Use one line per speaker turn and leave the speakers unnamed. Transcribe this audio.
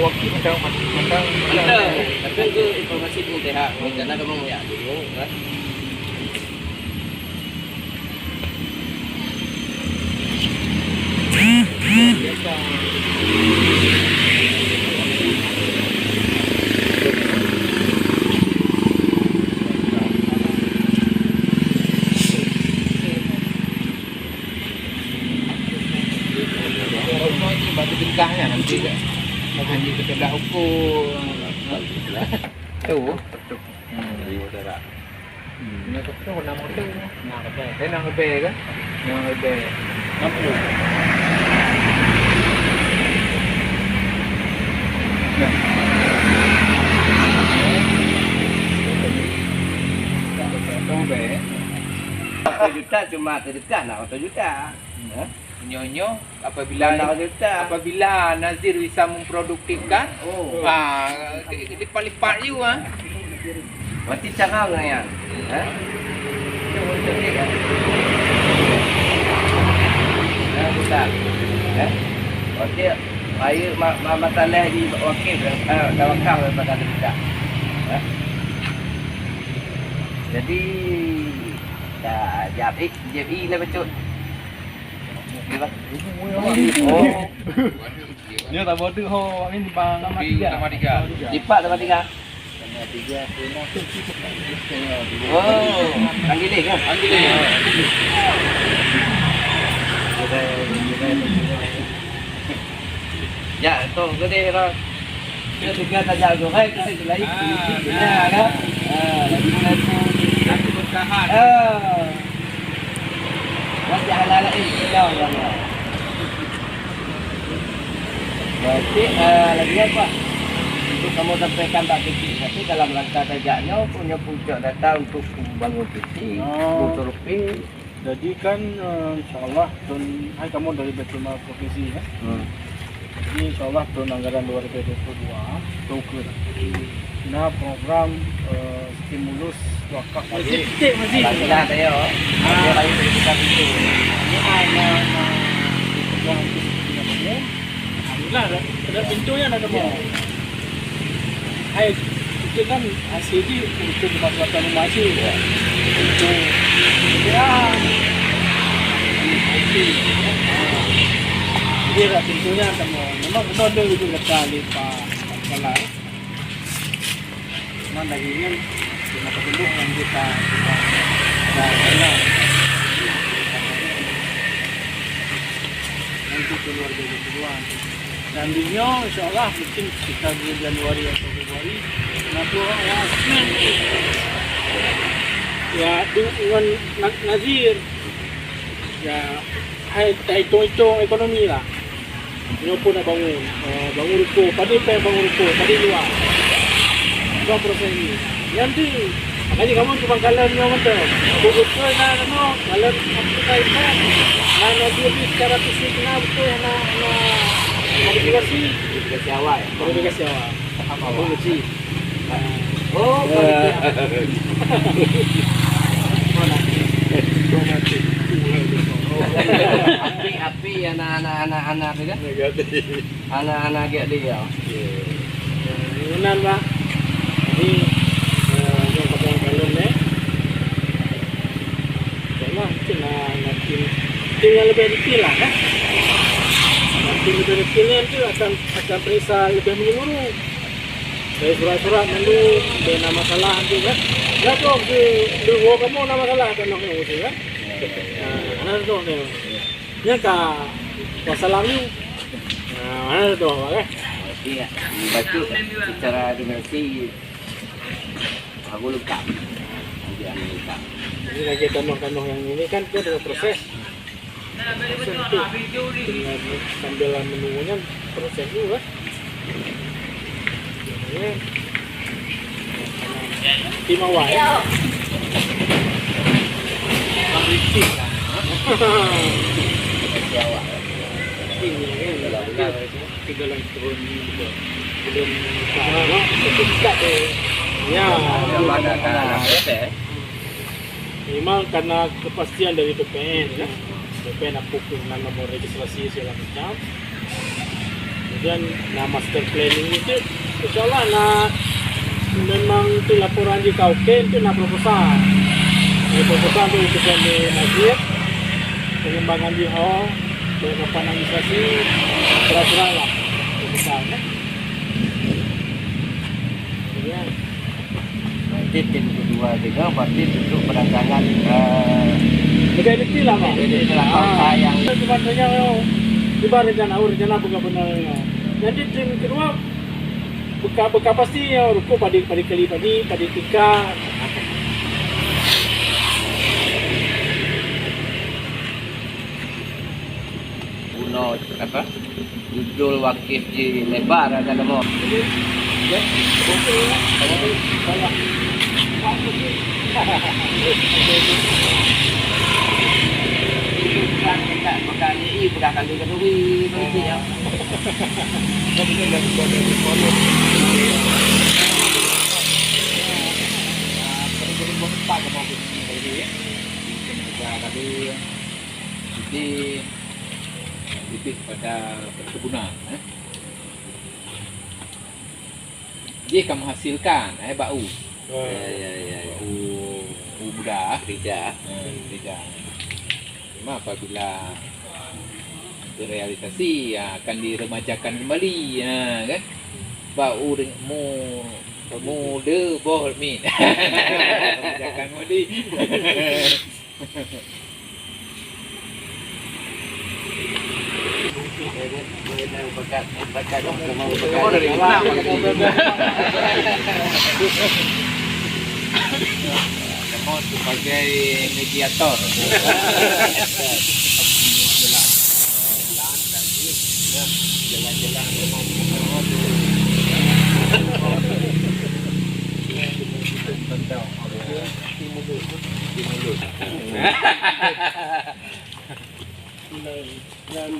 wakil macam
Tapi itu informasi pun TH. Karena kamu ya dulu kan.
batu tingkahnya nanti kan. Hanya ketelah ukur. Tuh.
Dari utara.
Ini tu warna motor. Nak lebih. Nak lebih kan? Nak lebih.
1 juta cuma terdekat nak 1 juta.
Nyonya apabila Nazir bisa memproduktifkan, lipat-lipat you
Berarti cara orang ya. Besar. Okey, air masalah di wakil tawakal daripada tidak. Jadi dah jadi lah betul.
Dia tak bodoh ho ini bang
sama tiga.
Lipat sama 3. Oh, anggilih kan? Anggilih. Ya, tu gede lah. Kita tinggal saja goreng, kita lagi sedikit kan? Lagi
Satu bertahan.
Masih halal insya Allah. Berarti lagi apa? Untuk kamu sampaikan tak kecil, tapi dalam rangka sajaknya punya puncak data untuk membangun PC, motor P.
Jadi kan insyaallah tahun kamu dari Betul Provinsi ya. Jadi insyaallah tahun anggaran 2022 tuker. Nah program stimulus wakaf
masih lah saya. Ada lagi kita itu.
Ini ada yang punya alhamdulillah ada pintunya ada semua. Hai itu kan hasil di untuk kemaslahatan umat sih ya. Untuk ya jadi lah pintunya semua. Memang benar ada itu kali Pak Kepala. Cuman lagi ini cuma penduduk yang kita kenal. Nanti keluarga keluar. Dan beliau insyaallah mungkin kita bulan Januari atau Februari nanti ya dengan Nazir ya hitung ekonomi lah. Beliau pun nak bangun ruko, tadi bangun ruko, tadi luar. 2% ini. Nanti makanya kamu cuma kalian yang betul. Bukan kalian apa itu? Nazir secara fisik betul Modifikasi
awal.
Modifikasi awal. Apa sih?
Oh, api anak-anak dia. Anak-anak dia.
Benar, Pak. Ini yang pakai galon ya. Jangan nanti tinggal lebih detail lah kan. Nanti lebih detailnya itu akan periksa lebih menyeluruh. Dari surat-surat dulu, dari nama salah nanti kan. Ya tuh, di kamu nama salah kan nak yang usul kan. Anak tu ni. Nya ka masalah ni. Anak tu kan.
Iya, baca secara donasi aku lupa.
Ini lagi tanah-tanah yang ini kan dia ada proses. Sambilan menunggunya proses juga. Timawai. Pabrik lah. Ini tiga lang turun belum dekat ya memang karena kepastian dari PPN ya. PPN aku dengan nomor registrasi segala macam. kemudian master planning itu insyaallah memang itu laporan di KUK itu proposal. Proposal itu utusan di Najib, pengembangan di penangisasi surat-surat lah proposal kan. Kemudian
Nanti tim kedua juga berarti untuk perancangan
lebih detail lah Pak.
yang
Sebenarnya tiba rencana bukan benarnya. Nanti tim kedua buka pasti ya ruko pada tika.
Uno apa? Judul wakif di lebar ada nama.
Ya, oke ya. Kalau waktu sih.
Bukan makanya ini bukan kali kedui nanti ya.
Tapi kan dari foto. Jadi buat tak mau begini ya. Tadi titik pada perkebunan. Dia akan menghasilkan bau.
Ya.
Bau muda,
Tidak.
tidak. Cuma apabila terrealisasi akan diremajakan kembali, kan? Bau muda boh min. Remajakan kembali. Mau sebagai mediator. Jalan-jalan
Dan